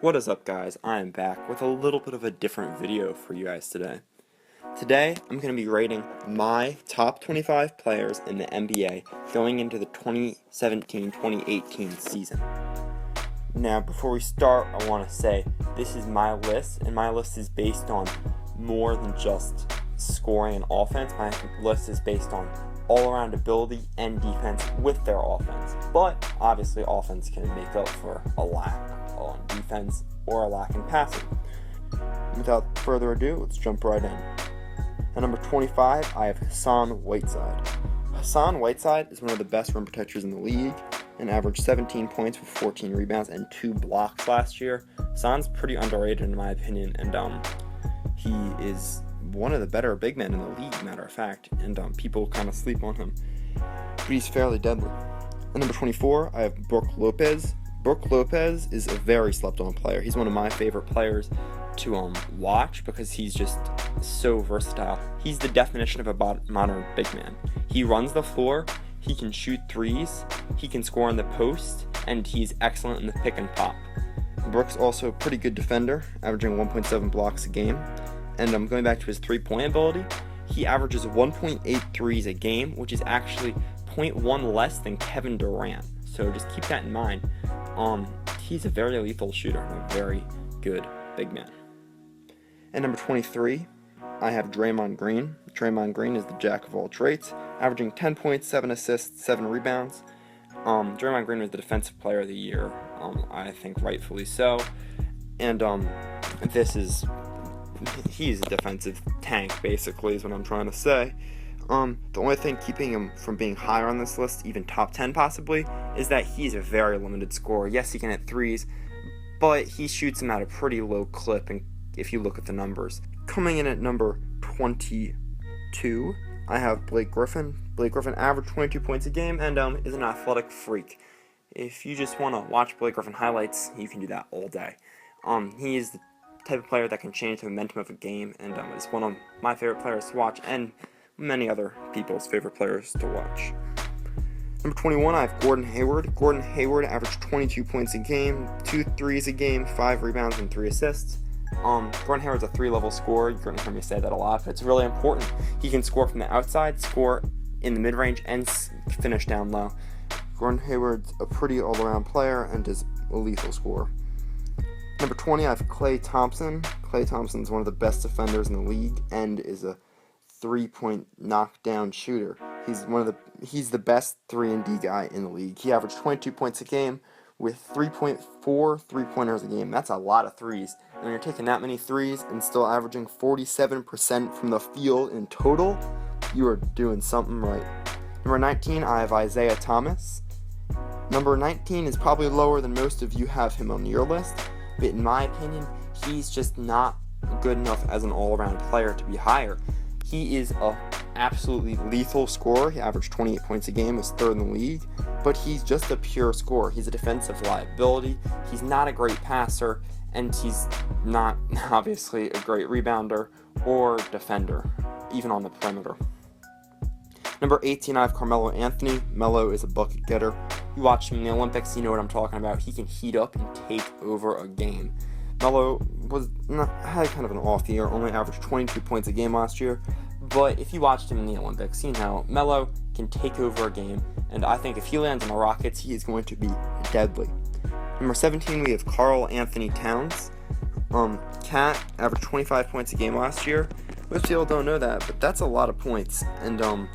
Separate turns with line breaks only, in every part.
What is up, guys? I am back with a little bit of a different video for you guys today. Today, I'm going to be rating my top 25 players in the NBA going into the 2017-2018 season. Now, before we start, I want to say this is my list, and my list is based on more than just scoring and offense. My list is based on all-around ability and defense with their offense. But, obviously, offense can make up for a lack on defense or a lack in passing. Without further ado, let's jump right in. At number 25, I have Hassan Whiteside. Hassan Whiteside is one of the best rim protectors in the league and averaged 17 points with 14 rebounds and 2 blocks last year. Hassan's pretty underrated in my opinion, and he is one of the better big men in the league, matter of fact, and people kind of sleep on him, but he's fairly deadly. At number 24, I have Brook Lopez. Brook Lopez is a very slept-on player. He's one of my favorite players to watch because he's just so versatile. He's the definition of a modern big man. He runs the floor, he can shoot threes, he can score in the post, and he's excellent in the pick and pop. Brook's also a pretty good defender, averaging 1.7 blocks a game. And going back to his three-point ability, he averages 1.8 threes a game, which is actually 0.1 less than Kevin Durant. So just keep that in mind. He's a very lethal shooter and a very good big man. At number 23, I have Draymond Green. Draymond Green is the jack of all trades, averaging 10 points, 7 assists, 7 rebounds. Draymond Green was the defensive player of the year, I think rightfully so. And he's a defensive tank, basically, is what I'm trying to say. The only thing keeping him from being higher on this list, even top 10 possibly, is that he's a very limited scorer. Yes, he can hit threes, but he shoots them at a pretty low clip, and if you look at the numbers. Coming in at number 22, I have Blake Griffin. Blake Griffin averaged 22 points a game and is an athletic freak. If you just want to watch Blake Griffin highlights, you can do that all day. He is the type of player that can change the momentum of a game, and is one of my favorite players to watch, and many other people's favorite players to watch. Number 21, I have Gordon Hayward. Gordon Hayward averaged 22 points a game, 2 threes a game, 5 rebounds, and 3 assists. Gordon Hayward's a 3-level scorer. You're going to hear me say that a lot, but it's really important. He can score from the outside, score in the mid-range, and finish down low. Gordon Hayward's a pretty all-around player and is a lethal scorer. Number 20, I have Klay Thompson. Klay Thompson's one of the best defenders in the league and is a 3-point knockdown shooter. He's the best 3-and-D guy in the league. He averaged 22 points a game with 3.4 three-pointers a game. That's a lot of threes. And when you're taking that many threes and still averaging 47% from the field in total, you are doing something right. Number 19, I have Isaiah Thomas. Number 19 is probably lower than most of you have him on your list, but in my opinion, he's just not good enough as an all-around player to be higher. He is a absolutely lethal scorer. He averaged 28 points a game, was 3rd in the league, but he's just a pure scorer. He's a defensive liability. He's not a great passer, and he's not obviously a great rebounder or defender, even on the perimeter. Number 18, I have Carmelo Anthony. Melo is a bucket getter. You watch him in the Olympics, you know what I'm talking about. He can heat up and take over a game. Melo had kind of an off year, only averaged 22 points a game last year, but if you watched him in the Olympics, you know Melo can take over a game, and I think if he lands on the Rockets, he is going to be deadly. Number 17, we have Karl Anthony Towns. Cat averaged 25 points a game last year. Most people don't know that, but that's a lot of points, and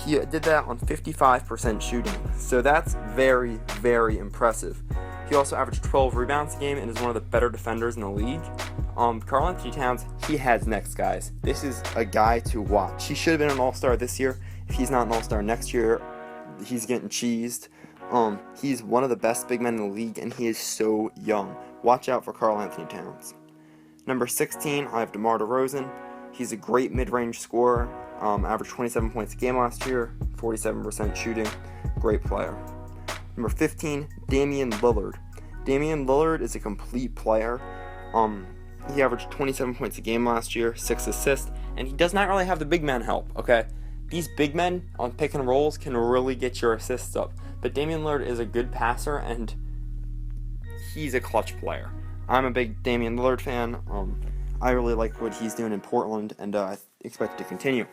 he did that on 55% shooting, so that's very, very impressive. He also averaged 12 rebounds a game and is one of the better defenders in the league. Karl Anthony Towns, he has next, guys. This is a guy to watch. He should have been an all-star this year. If he's not an all-star next year, he's getting cheesed. He's one of the best big men in the league, and he is so young. Watch out for Karl Anthony Towns. Number 16, I have DeMar DeRozan. He's a great mid-range scorer. Averaged 27 points a game last year, 47% shooting. Great player. Number 15, Damian Lillard. Damian Lillard is a complete player. He averaged 27 points a game last year, 6 assists, and he does not really have the big man help, okay? These big men on pick and rolls can really get your assists up, but Damian Lillard is a good passer, and he's a clutch player. I'm a big Damian Lillard fan. I really like what he's doing in Portland, and I expect it to continue.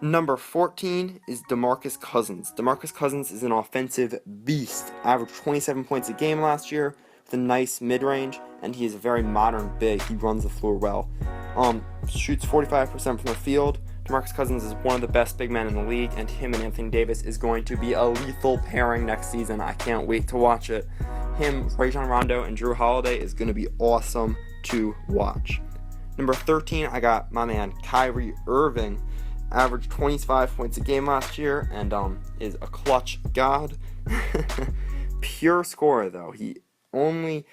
Number 14 is DeMarcus Cousins. DeMarcus Cousins is an offensive beast. Averaged 27 points a game last year with a nice mid-range, and he is a very modern big. He runs the floor well. Shoots 45% from the field. DeMarcus Cousins is one of the best big men in the league, and him and Anthony Davis is going to be a lethal pairing next season. I can't wait to watch it. Him, Rajon Rondo, and Jrue Holiday is going to be awesome to watch. Number 13, I got my man Kyrie Irving. Averaged 25 points a game last year and is a clutch god. Pure scorer, though. He only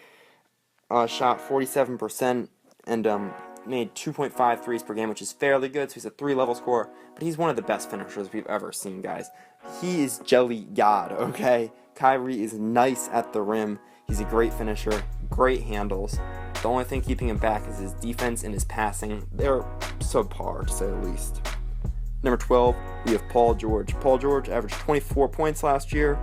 shot 47% and made 2.5 threes per game, which is fairly good, so he's a 3-level scorer, but he's one of the best finishers we've ever seen, guys. He is jelly god, okay? Kyrie is nice at the rim. He's a great finisher, great handles. The only thing keeping him back is his defense and his passing. They're subpar, to say the least. Number 12, we have Paul George. Paul George averaged 24 points last year.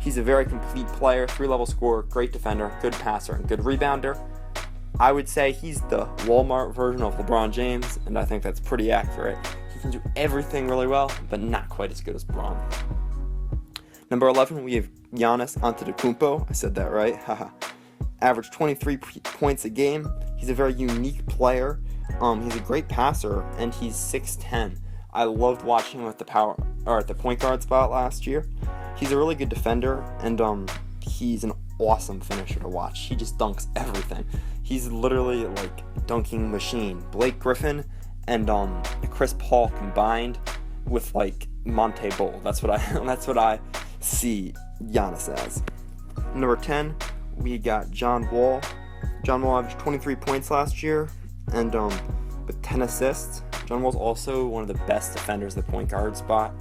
He's a very complete player, 3-level scorer, great defender, good passer, and good rebounder. I would say he's the Walmart version of LeBron James, and I think that's pretty accurate. He can do everything really well, but not quite as good as LeBron. Number 11, we have Giannis Antetokounmpo. I said that right. Haha. Averaged 23 points a game. He's a very unique player. He's a great passer, and he's 6'10". I loved watching him at the point guard spot last year. He's a really good defender, and he's an awesome finisher to watch. He just dunks everything. He's literally like dunking machine. Blake Griffin and Chris Paul combined with like Monte Ball. That's what I see Giannis as. Number 10, we got John Wall. John Wall averaged 23 points last year and with 10 assists. John Wall's also one of the best defenders at the point guard spot.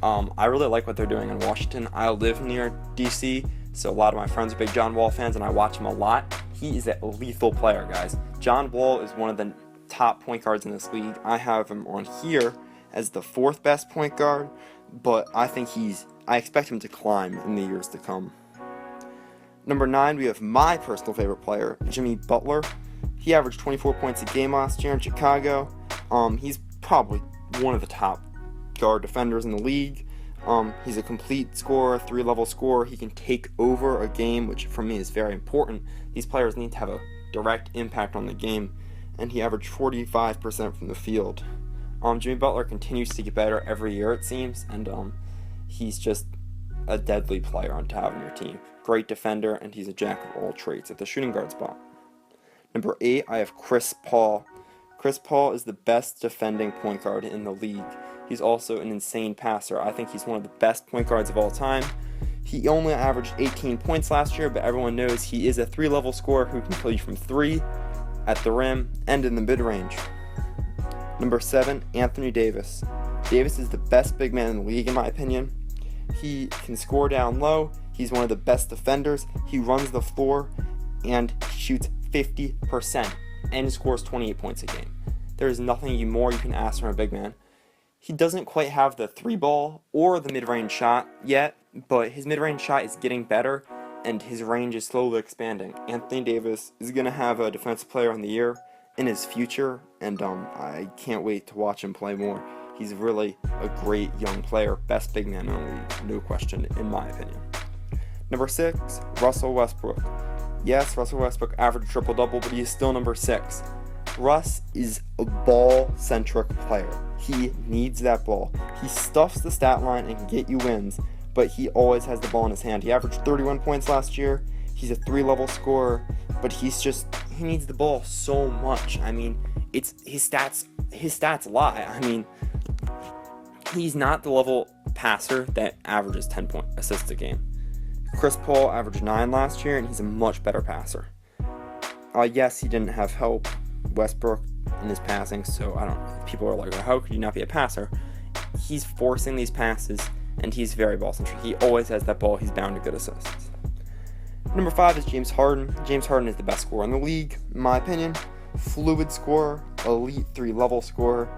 I really like what they're doing in Washington. I live near DC, so a lot of my friends are big John Wall fans, and I watch him a lot. He is a lethal player, guys. John Wall is one of the top point guards in this league. I have him on here as the 4th best point guard, but I expect him to climb in the years to come. Number 9, we have my personal favorite player, Jimmy Butler. He averaged 24 points a game last year in Chicago. He's probably one of the top guard defenders in the league. He's a complete scorer, 3-level scorer. He can take over a game, which for me is very important. These players need to have a direct impact on the game, and he averaged 45% from the field. Jimmy Butler continues to get better every year, it seems, and he's just a deadly player on top of your team. Great defender, and he's a jack of all trades at the shooting guard spot. Number 8, I have Chris Paul. Chris Paul is the best defending point guard in the league. He's also an insane passer. I think he's one of the best point guards of all time. He only averaged 18 points last year, but everyone knows he is a 3-level scorer who can kill you from 3, at the rim, and in the mid-range. Number 7, Anthony Davis. Davis is the best big man in the league, in my opinion. He can score down low. He's one of the best defenders. He runs the floor, and shoots 50%, and scores 28 points a game. There is nothing more you can ask from a big man. He doesn't quite have the 3-ball or the mid-range shot yet, but his mid-range shot is getting better, and his range is slowly expanding. Anthony Davis is going to have a Defensive Player of the Year in his future, and I can't wait to watch him play more. He's really a great young player, best big man in the league, no question, in my opinion. Number 6, Russell Westbrook. Yes, Russell Westbrook averaged triple-double, but he is still number 6. Russ is a ball-centric player. He needs that ball. He stuffs the stat line and can get you wins, but he always has the ball in his hand. He averaged 31 points last year. He's a 3-level scorer, but he needs the ball so much. I mean, it's his stats lie. I mean, he's not the level passer that averages 10 assists a game. Chris Paul averaged 9 last year, and he's a much better passer. Yes, he didn't have help, Westbrook, in his passing, so people are like, well, how could you not be a passer? He's forcing these passes, and he's very ball-centric. He always has that ball. He's bound to good assists. Number 5 is James Harden. James Harden is the best scorer in the league, in my opinion. Fluid scorer, elite 3-level scorer.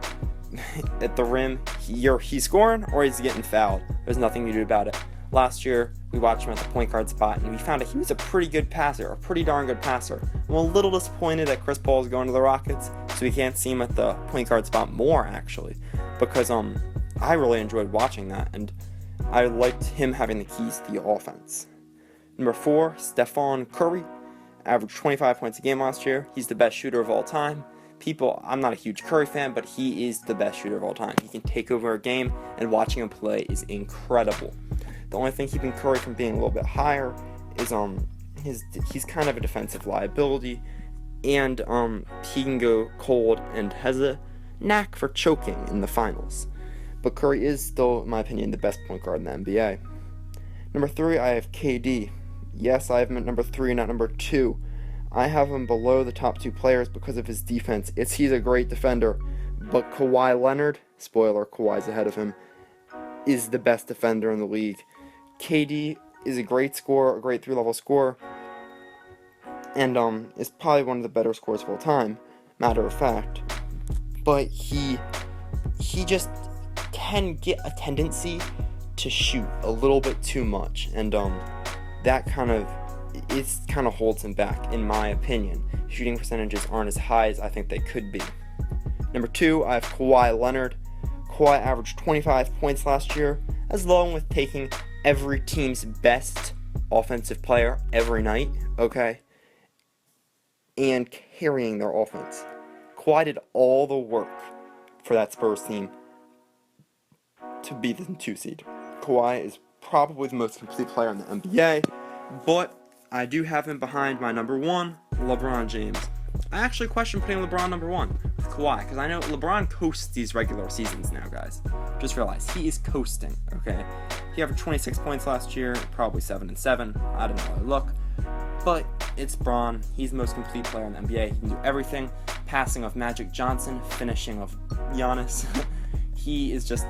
At the rim, he's scoring or he's getting fouled. There's nothing you do about it. Last year, we watched him at the point guard spot, and we found out he was a pretty good passer, a pretty darn good passer. I'm a little disappointed that Chris Paul is going to the Rockets, so we can't see him at the point guard spot more, actually, because I really enjoyed watching that, and I liked him having the keys to the offense. Number 4, Stephen Curry, averaged 25 points a game last year. He's the best shooter of all time. I'm not a huge Curry fan, but he is the best shooter of all time. He can take over a game, and watching him play is incredible. The only thing keeping Curry from being a little bit higher is he's kind of a defensive liability, and he can go cold and has a knack for choking in the finals. But Curry is still, in my opinion, the best point guard in the NBA. Number 3, I have KD. Yes, I have him at number 3, not number 2. I have him below the top 2 players because of his defense. He's a great defender, but Kawhi Leonard, spoiler, Kawhi's ahead of him, is the best defender in the league. KD is a great scorer, a great 3-level scorer, and is probably one of the better scorers of all time, matter of fact. But he just can get a tendency to shoot a little bit too much, and that kind of holds him back, in my opinion. Shooting percentages aren't as high as I think they could be. Number 2, I have Kawhi Leonard. Kawhi averaged 25 points last year, as long with taking every team's best offensive player every night, okay, and carrying their offense. Kawhi did all the work for that Spurs team to be the 2 seed. Kawhi is probably the most complete player in the NBA, but I do have him behind my number 1, LeBron James. I actually question putting LeBron number 1 with Kawhi, because I know LeBron coasts these regular seasons now, guys. Just realize, he is coasting, okay? He averaged 26 points last year, probably 7 and 7. I don't know how I look. But it's Bron. He's the most complete player in the NBA. He can do everything. Passing off Magic Johnson, finishing off Giannis. He is just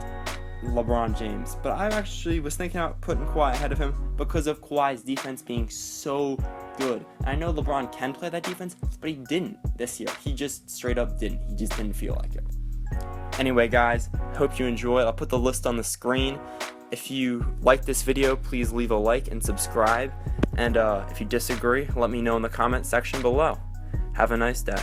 LeBron James. But I actually was thinking about putting Kawhi ahead of him because of Kawhi's defense being so good. I know LeBron can play that defense, but he didn't this year. He just straight up didn't. He just didn't feel like it. Anyway, guys, hope you enjoy it. I'll put the list on the screen. If you like this video, please leave a like and subscribe. And if you disagree, let me know in the comment section below. Have a nice day.